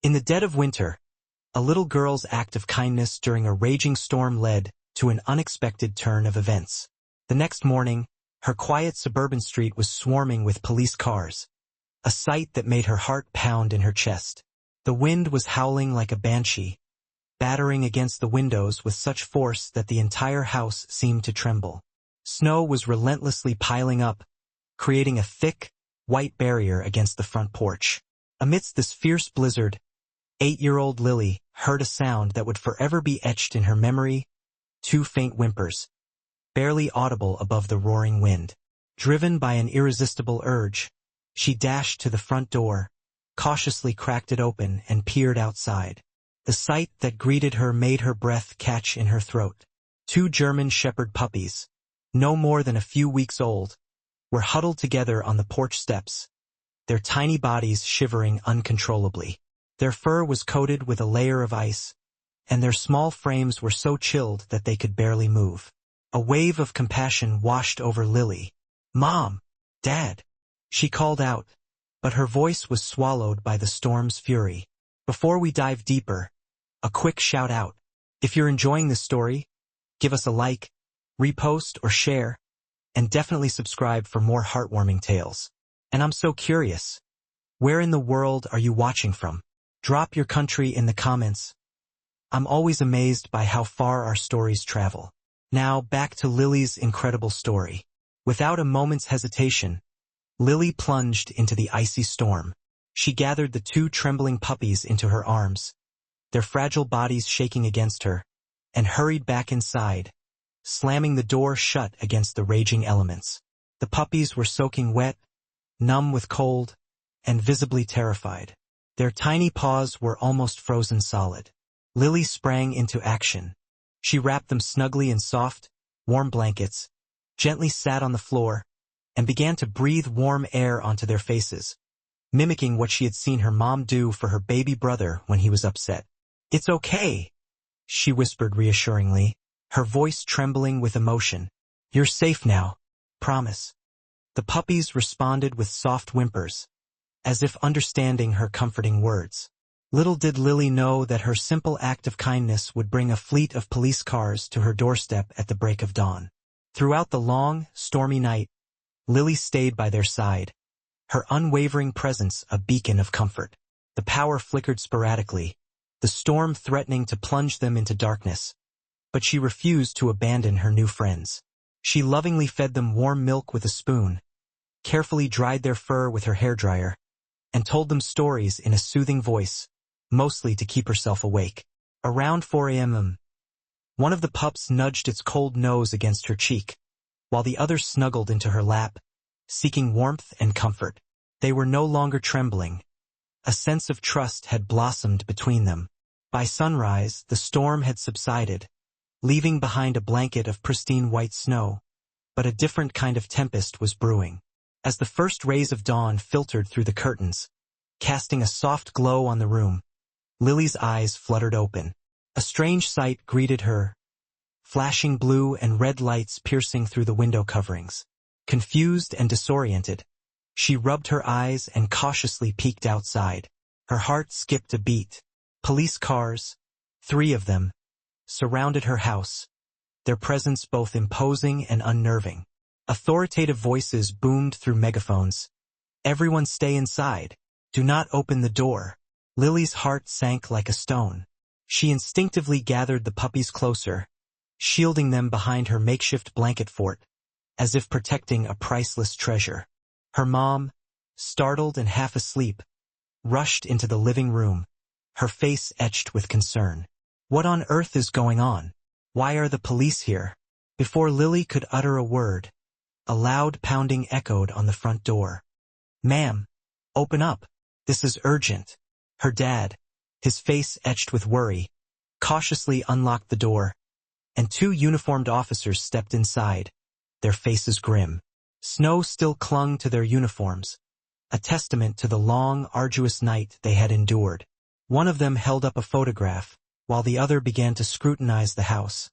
In the dead of winter, a little girl's act of kindness during a raging storm led to an unexpected turn of events. The next morning, her quiet suburban street was swarming with police cars, a sight that made her heart pound in her chest. The wind was howling like a banshee, battering against the windows with such force that the entire house seemed to tremble. Snow was relentlessly piling up, creating a thick, white barrier against the front porch. Amidst this fierce blizzard, 8-year-old Lily heard a sound that would forever be etched in her memory: 2 faint whimpers, barely audible above the roaring wind. Driven by an irresistible urge, she dashed to the front door, cautiously cracked it open, and peered outside. The sight that greeted her made her breath catch in her throat. 2 German shepherd puppies, no more than a few weeks old, were huddled together on the porch steps, their tiny bodies shivering uncontrollably. Their fur was coated with a layer of ice, and their small frames were so chilled that they could barely move. A wave of compassion washed over Lily. "Mom! Dad!" she called out, but her voice was swallowed by the storm's fury. Before we dive deeper, a quick shout out. If you're enjoying this story, give us a like, repost or share, and definitely subscribe for more heartwarming tales. And I'm so curious, where in the world are you watching from? Drop your country in the comments. I'm always amazed by how far our stories travel. Now back to Lily's incredible story. Without a moment's hesitation, Lily plunged into the icy storm. She gathered the 2 trembling puppies into her arms, their fragile bodies shaking against her, and hurried back inside, slamming the door shut against the raging elements. The puppies were soaking wet, numb with cold, and visibly terrified. Their tiny paws were almost frozen solid. Lily sprang into action. She wrapped them snugly in soft, warm blankets, gently sat on the floor, and began to breathe warm air onto their faces, mimicking what she had seen her mom do for her baby brother when he was upset. "It's okay," she whispered reassuringly, her voice trembling with emotion. "You're safe now. Promise." The puppies responded with soft whimpers, as if understanding her comforting words. Little did Lily know that her simple act of kindness would bring a fleet of police cars to her doorstep at the break of dawn. Throughout the long, stormy night, Lily stayed by their side, her unwavering presence a beacon of comfort. The power flickered sporadically, the storm threatening to plunge them into darkness, but she refused to abandon her new friends. She lovingly fed them warm milk with a spoon, carefully dried their fur with her hairdryer, and told them stories in a soothing voice, mostly to keep herself awake. Around 4 a.m., one of the pups nudged its cold nose against her cheek, while the others snuggled into her lap, seeking warmth and comfort. They were no longer trembling. A sense of trust had blossomed between them. By sunrise, the storm had subsided, leaving behind a blanket of pristine white snow, but a different kind of tempest was brewing. As the first rays of dawn filtered through the curtains, casting a soft glow on the room, Lily's eyes fluttered open. A strange sight greeted her, flashing blue and red lights piercing through the window coverings. Confused and disoriented, she rubbed her eyes and cautiously peeked outside. Her heart skipped a beat. Police cars, 3 of them, surrounded her house, their presence both imposing and unnerving. Authoritative voices boomed through megaphones. "Everyone stay inside. Do not open the door." Lily's heart sank like a stone. She instinctively gathered the puppies closer, shielding them behind her makeshift blanket fort, as if protecting a priceless treasure. Her mom, startled and half asleep, rushed into the living room, her face etched with concern. "What on earth is going on? Why are the police here?" Before Lily could utter a word, a loud pounding echoed on the front door. "Ma'am, open up. This is urgent." Her dad, his face etched with worry, cautiously unlocked the door, and 2 uniformed officers stepped inside, their faces grim. Snow still clung to their uniforms, a testament to the long, arduous night they had endured. One of them held up a photograph, while the other began to scrutinize the house,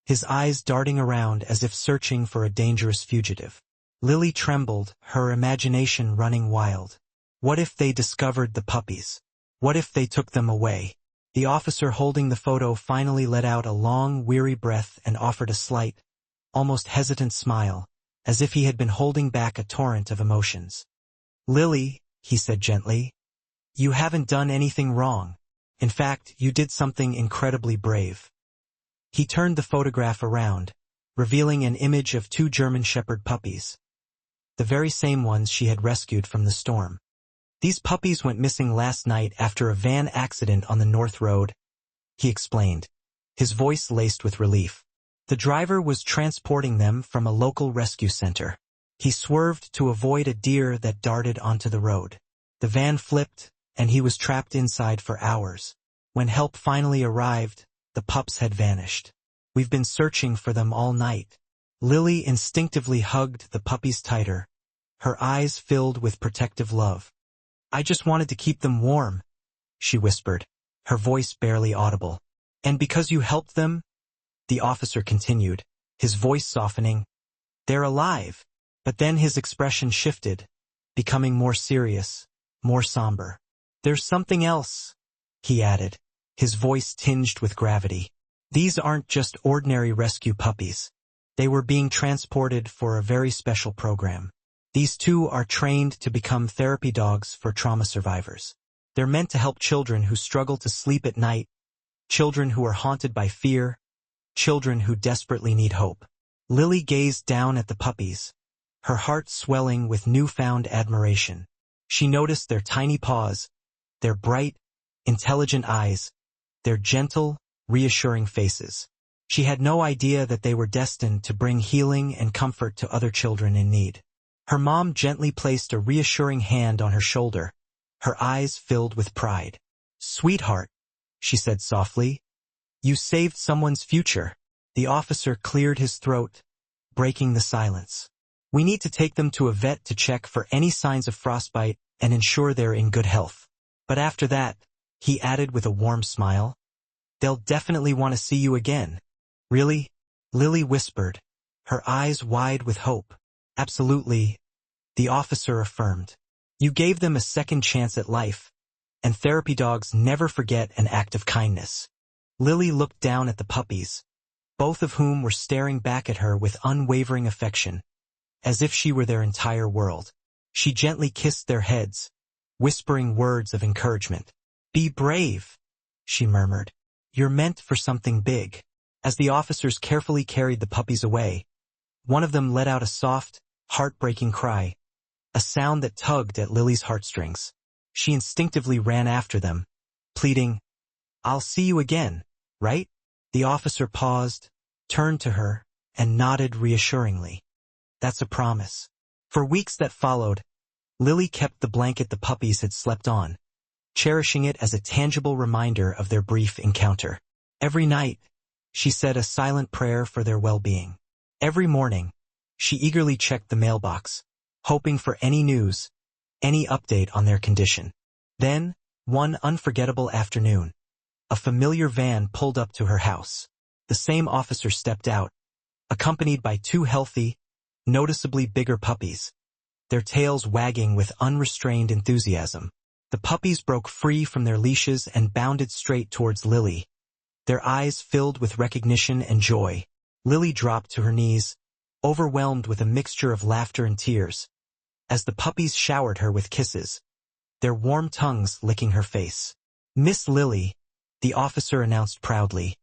his eyes darting around as if searching for a dangerous fugitive. Lily trembled, her imagination running wild. What if they discovered the puppies? What if they took them away? The officer holding the photo finally let out a long, weary breath and offered a slight, almost hesitant smile, as if he had been holding back a torrent of emotions. "Lily," he said gently, "you haven't done anything wrong. In fact, you did something incredibly brave." He turned the photograph around, revealing an image of 2 German Shepherd puppies, the very same ones she had rescued from the storm. "These puppies went missing last night after a van accident on the North Road," he explained, his voice laced with relief. "The driver was transporting them from a local rescue center. He swerved to avoid a deer that darted onto the road. The van flipped, and he was trapped inside for hours. When help finally arrived, the pups had vanished. We've been searching for them all night." Lily instinctively hugged the puppies tighter, her eyes filled with protective love. "I just wanted to keep them warm," she whispered, her voice barely audible. "And because you helped them," the officer continued, his voice softening, "they're alive." But then his expression shifted, becoming more serious, more somber. "There's something else," he added, his voice tinged with gravity. "These aren't just ordinary rescue puppies. They were being transported for a very special program. These 2 are trained to become therapy dogs for trauma survivors. They're meant to help children who struggle to sleep at night, children who are haunted by fear, children who desperately need hope." Lily gazed down at the puppies, her heart swelling with newfound admiration. She noticed their tiny paws, their bright, intelligent eyes, their gentle, reassuring faces. She had no idea that they were destined to bring healing and comfort to other children in need. Her mom gently placed a reassuring hand on her shoulder, her eyes filled with pride. "Sweetheart," she said softly, "you saved someone's future." The officer cleared his throat, breaking the silence. "We need to take them to a vet to check for any signs of frostbite and ensure they're in good health. But after that," he added with a warm smile, "they'll definitely want to see you again." "Really?" Lily whispered, her eyes wide with hope. "Absolutely," the officer affirmed. "You gave them a second chance at life, and therapy dogs never forget an act of kindness." Lily looked down at the puppies, both of whom were staring back at her with unwavering affection, as if she were their entire world. She gently kissed their heads, whispering words of encouragement. "Be brave," she murmured. "You're meant for something big." As the officers carefully carried the puppies away, one of them let out a soft, heartbreaking cry, a sound that tugged at Lily's heartstrings. She instinctively ran after them, pleading, "I'll see you again, right?" The officer paused, turned to her, and nodded reassuringly. "That's a promise." For weeks that followed, Lily kept the blanket the puppies had slept on, cherishing it as a tangible reminder of their brief encounter. Every night, she said a silent prayer for their well-being. Every morning, she eagerly checked the mailbox, hoping for any news, any update on their condition. Then, one unforgettable afternoon, a familiar van pulled up to her house. The same officer stepped out, accompanied by 2 healthy, noticeably bigger puppies, their tails wagging with unrestrained enthusiasm. The puppies broke free from their leashes and bounded straight towards Lily, their eyes filled with recognition and joy. Lily dropped to her knees, overwhelmed with a mixture of laughter and tears, as the puppies showered her with kisses, their warm tongues licking her face. "Miss Lily," the officer announced proudly,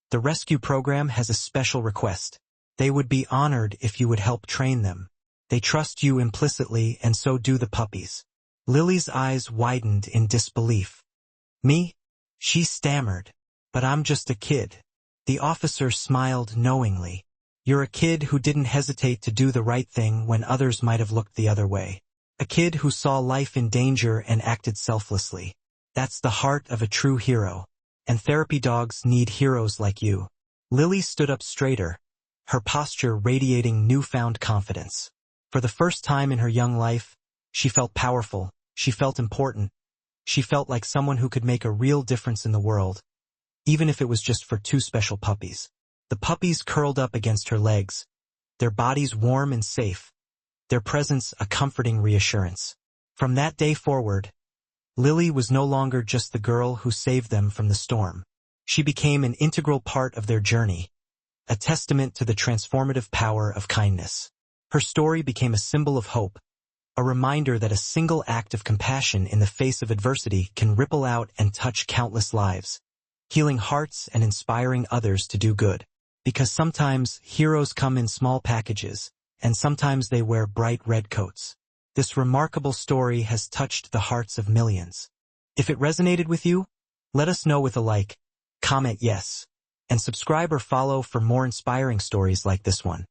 "the rescue program has a special request. They would be honored if you would help train them. They trust you implicitly, and so do the puppies." Lily's eyes widened in disbelief. "Me?" she stammered. "But I'm just a kid." The officer smiled knowingly. "You're a kid who didn't hesitate to do the right thing when others might have looked the other way. A kid who saw life in danger and acted selflessly. That's the heart of a true hero. And therapy dogs need heroes like you." Lily stood up straighter, her posture radiating newfound confidence. For the first time in her young life, she felt powerful, she felt important, she felt like someone who could make a real difference in the world, even if it was just for 2 special puppies. The puppies curled up against her legs, their bodies warm and safe, their presence a comforting reassurance. From that day forward, Lily was no longer just the girl who saved them from the storm. She became an integral part of their journey, a testament to the transformative power of kindness. Her story became a symbol of hope, a reminder that a single act of compassion in the face of adversity can ripple out and touch countless lives, healing hearts and inspiring others to do good. Because sometimes heroes come in small packages, and sometimes they wear bright red coats. This remarkable story has touched the hearts of millions. If it resonated with you, let us know with a like, comment yes, and subscribe or follow for more inspiring stories like this one.